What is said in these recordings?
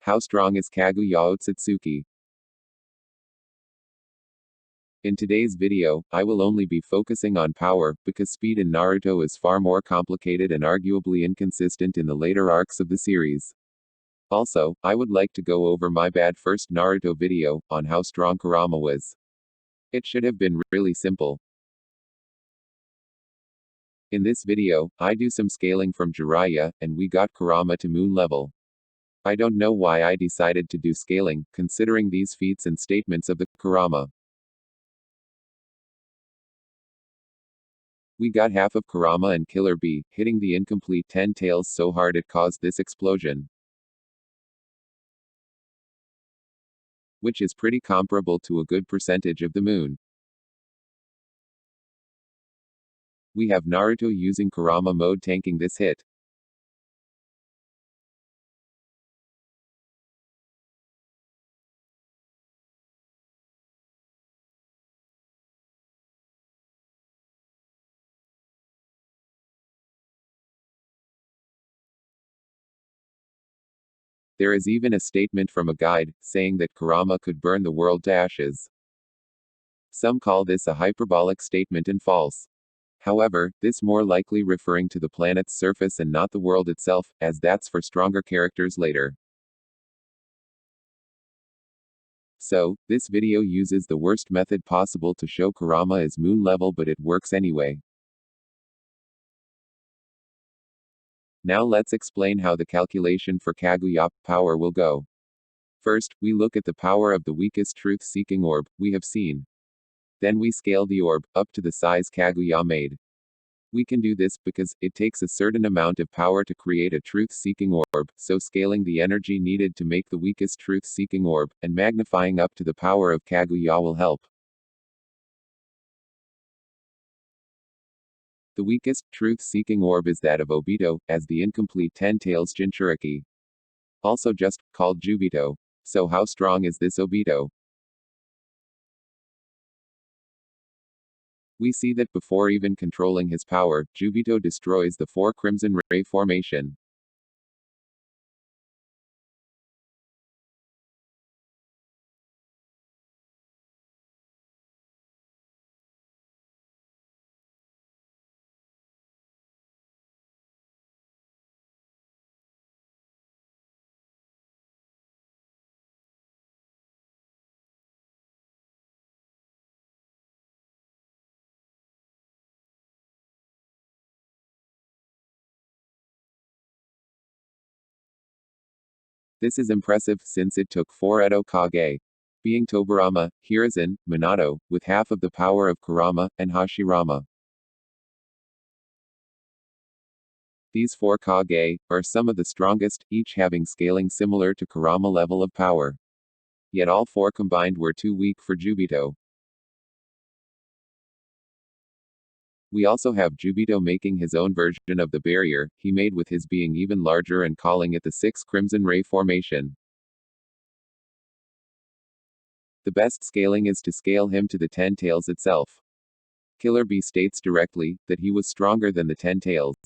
How strong is Kaguya Otsutsuki? In today's video, I will only be focusing on power, because speed in Naruto is far more complicated and arguably inconsistent in the later arcs of the series. Also, I would like to go over my bad first Naruto video, on how strong Kurama was. It should have been really simple. In this video, I do some scaling from Jiraiya, and we got Kurama to moon level. I don't know why I decided to do scaling, considering these feats and statements of the Kurama. We got half of Kurama and Killer Bee, hitting the incomplete 10 tails so hard it caused this explosion. Which is pretty comparable to a good percentage of the moon. We have Naruto using Kurama mode tanking this hit. There is even a statement from a guide, saying that Kurama could burn the world to ashes. Some call this a hyperbolic statement and false. However, this more likely referring to the planet's surface and not the world itself, as that's for stronger characters later. So, this video uses the worst method possible to show Kurama is moon level, but it works anyway. Now let's explain how the calculation for Kaguya power will go. First, we look at the power of the weakest truth-seeking orb we have seen. Then we scale the orb, up to the size Kaguya made. We can do this because it takes a certain amount of power to create a truth-seeking orb, so scaling the energy needed to make the weakest truth-seeking orb, and magnifying up to the power of Kaguya will help. The weakest truth-seeking orb is that of Obito, as the incomplete 10 tails Jinchuriki. Also just called Jubito. So how strong is this Obito? We see that before even controlling his power, Jubito destroys the 4 Crimson Ray formation. This is impressive, since it took 4 Edo Kage, being Tobirama, Hiruzen, Minato, with half of the power of Kurama, and Hashirama. These 4 Kage are some of the strongest, each having scaling similar to Kurama level of power. Yet all 4 combined were too weak for Jubito. We also have Jubito making his own version of the barrier, he made with his being even larger and calling it the 6 Crimson Ray formation. The best scaling is to scale him to the 10 tails itself. Killer Bee states directly that he was stronger than the 10 tails.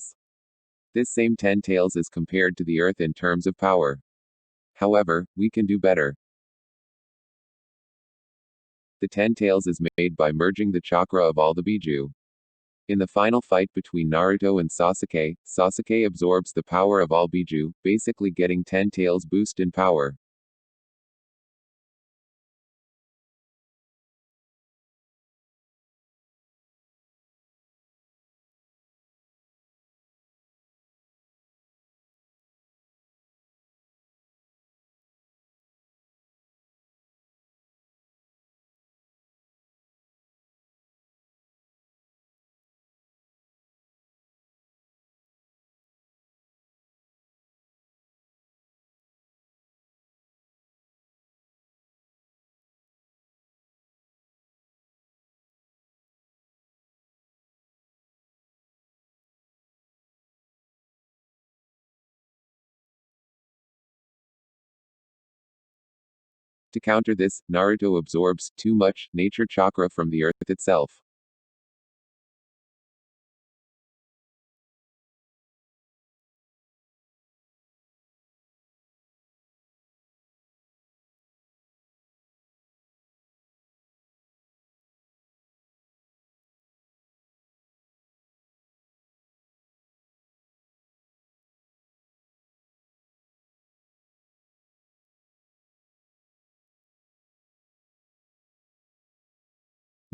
This same 10 tails is compared to the Earth in terms of power. However, we can do better. The 10 tails is made by merging the chakra of all the Biju. In the final fight between Naruto and Sasuke, Sasuke absorbs the power of all Biju, basically getting 10 tails boost in power. To counter this, Naruto absorbs too much nature chakra from the earth itself.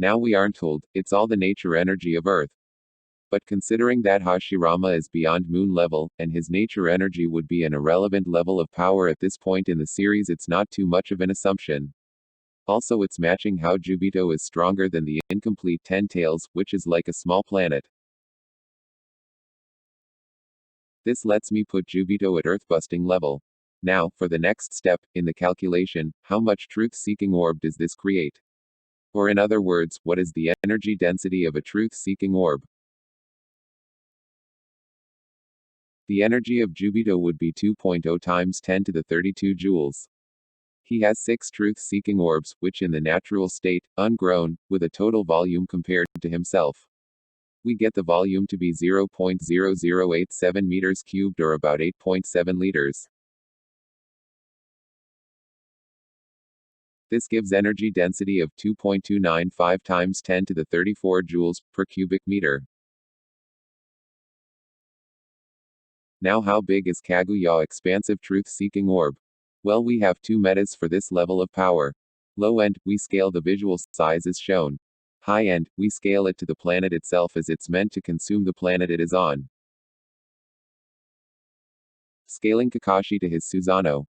Now we aren't told, it's all the nature energy of Earth. But considering that Hashirama is beyond moon level, and his nature energy would be an irrelevant level of power at this point in the series, it's not too much of an assumption. Also, it's matching how Jubito is stronger than the incomplete Ten Tails, which is like a small planet. This lets me put Jubito at Earth-busting level. Now, for the next step, in the calculation, how much truth-seeking orb does this create? Or in other words, what is the energy density of a truth-seeking orb? The energy of Jubito would be 2.0 times 10 to the 32 joules. He has 6 truth-seeking orbs, which in the natural state, ungrown, with a total volume compared to himself. We get the volume to be 0.0087 meters cubed or about 8.7 liters. This gives energy density of 2.295 times 10 to the 34 joules per cubic meter. Now how big is Kaguya expansive truth-seeking orb? Well, we have two metas for this level of power. Low end, we scale the visual size as shown. High end, we scale it to the planet itself as it's meant to consume the planet it is on. Scaling Kakashi to his Susanoo.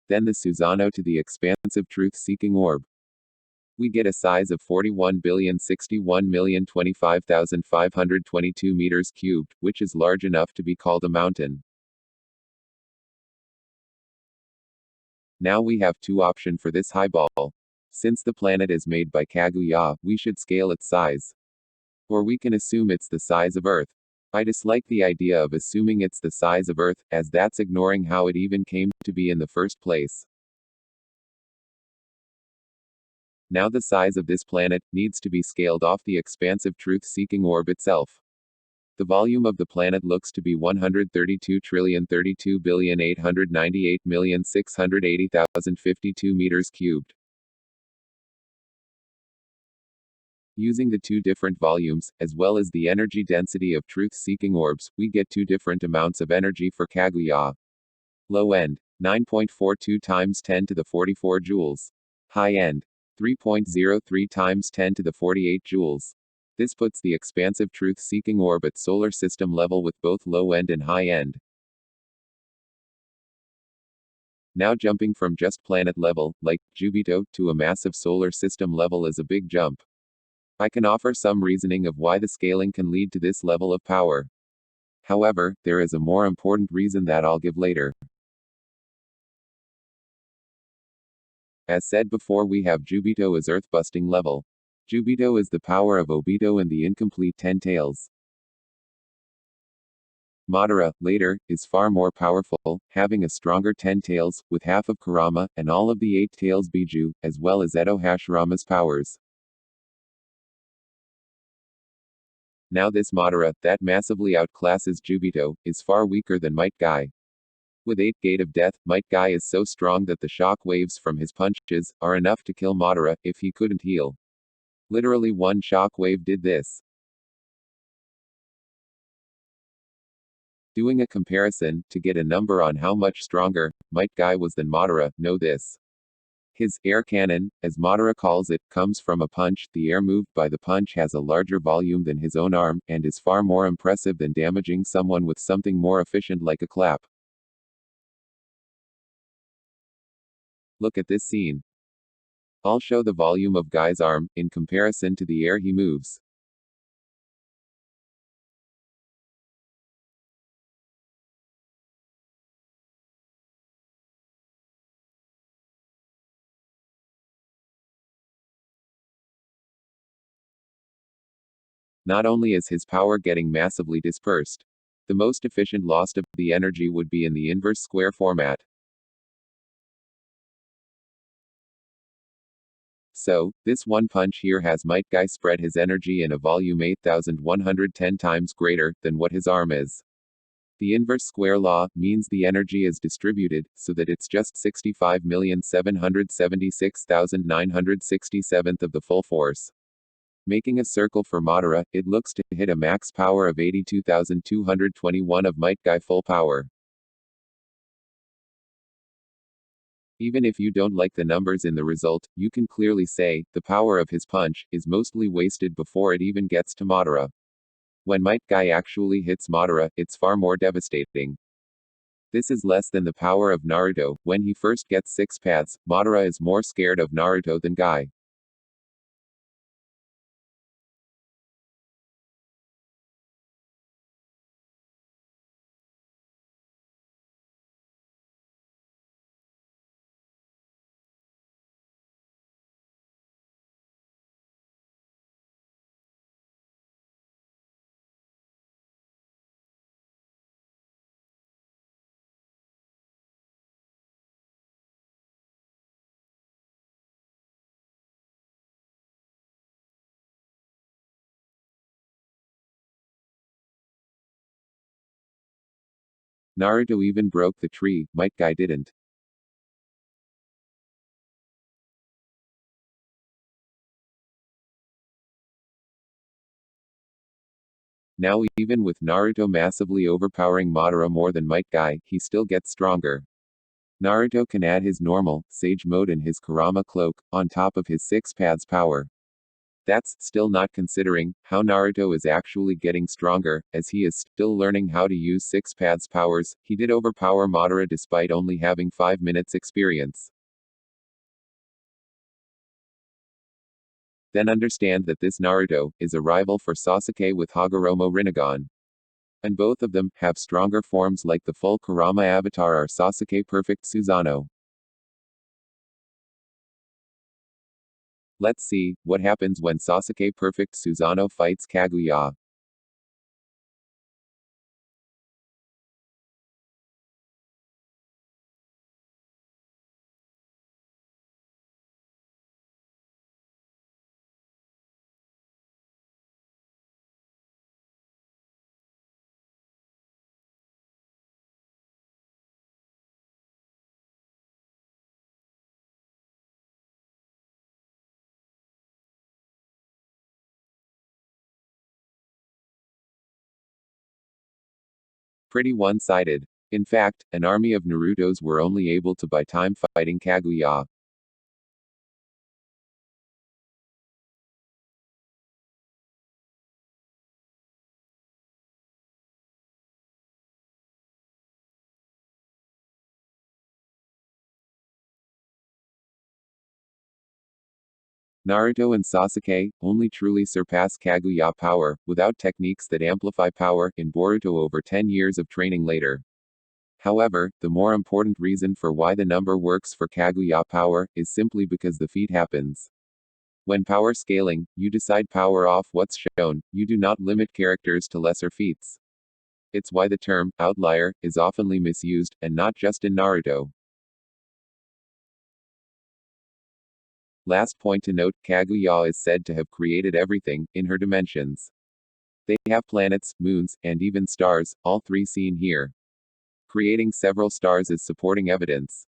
Then the Susanoo to the expansive truth-seeking orb. We get a size of 41,061,025,522 meters cubed, which is large enough to be called a mountain. Now we have two options for this highball. Since the planet is made by Kaguya, we should scale its size. Or we can assume it's the size of Earth. I dislike the idea of assuming it's the size of Earth, as that's ignoring how it even came to be in the first place. Now the size of this planet needs to be scaled off the expansive truth-seeking orb itself. The volume of the planet looks to be 132,032,898,680,052 meters cubed. Using the two different volumes, as well as the energy density of truth-seeking orbs, we get two different amounts of energy for Kaguya. Low end, 9.42 times 10 to the 44 joules. High end, 3.03 times 10 to the 48 joules. This puts the expansive truth-seeking orb at solar system level with both low end and high end. Now jumping from just planet level, like Jubito, to a massive solar system level is a big jump. I can offer some reasoning of why the scaling can lead to this level of power. However, there is a more important reason that I'll give later. As said before, we have Jubito as earth-busting level. Jubito is the power of Obito and the incomplete Ten Tails. Madara, later, is far more powerful, having a stronger Ten Tails, with half of Kurama, and all of the 8 Tails Biju, as well as Edo Hashirama's powers. Now this Madara, that massively outclasses Jubito, is far weaker than Might Guy. With 8 Gate of Death, Might Guy is so strong that the shock waves from his punches are enough to kill Madara if he couldn't heal. Literally one shock wave did this. Doing a comparison, to get a number on how much stronger Might Guy was than Madara, know this. His air cannon, as Madara calls it, comes from a punch. The air moved by the punch has a larger volume than his own arm, and is far more impressive than damaging someone with something more efficient like a clap. Look at this scene. I'll show the volume of Guy's arm, in comparison to the air he moves. Not only is his power getting massively dispersed, the most efficient loss of the energy would be in the inverse square format. So, this one punch here has Might Guy spread his energy in a volume 8,110 times greater than what his arm is. The inverse square law means the energy is distributed, so that it's just 65,776,967th of the full force. Making a circle for Madara, it looks to hit a max power of 82,221 of Might Guy full power. Even if you don't like the numbers in the result, you can clearly say, the power of his punch is mostly wasted before it even gets to Madara. When Might Guy actually hits Madara, it's far more devastating. This is less than the power of Naruto. When he first gets 6 paths, Madara is more scared of Naruto than Guy. Naruto even broke the tree, Might Guy didn't. Now even with Naruto massively overpowering Madara more than Might Guy, he still gets stronger. Naruto can add his normal, Sage mode and his Kurama cloak, on top of his 6 paths power. That's still not considering how Naruto is actually getting stronger, as he is still learning how to use 6 paths powers. He did overpower Madara despite only having 5 minutes experience. Then understand that this Naruto is a rival for Sasuke with Hagoromo Rinnegan. And both of them have stronger forms like the full Kurama avatar or Sasuke Perfect Susanoo. Let's see what happens when Sasuke Perfect Susanoo fights Kaguya. Pretty one-sided. In fact, an army of Narutos were only able to buy time fighting Kaguya. Naruto and Sasuke only truly surpass Kaguya power, without techniques that amplify power, in Boruto over 10 years of training later. However, the more important reason for why the number works for Kaguya power, is simply because the feat happens. When power scaling, you decide power off what's shown, you do not limit characters to lesser feats. It's why the term, outlier, is oftenly misused, and not just in Naruto. Last point to note, Kaguya is said to have created everything, in her dimensions. They have planets, moons, and even stars, all 3 seen here. Creating several stars is supporting evidence.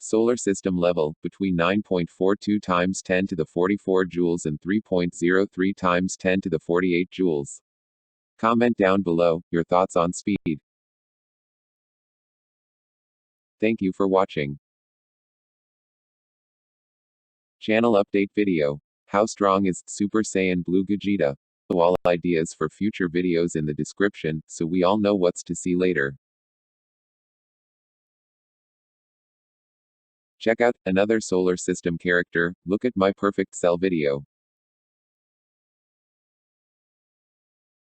Solar system level, between 9.42 times 10 to the 44 joules and 3.03 times 10 to the 48 joules. Comment down below your thoughts on speed. Thank you for watching. Channel update video. How strong is Super Saiyan Blue Gogeta? All ideas for future videos in the description, so we all know what's to see later. Check out another solar system character. Look at my perfect cell video.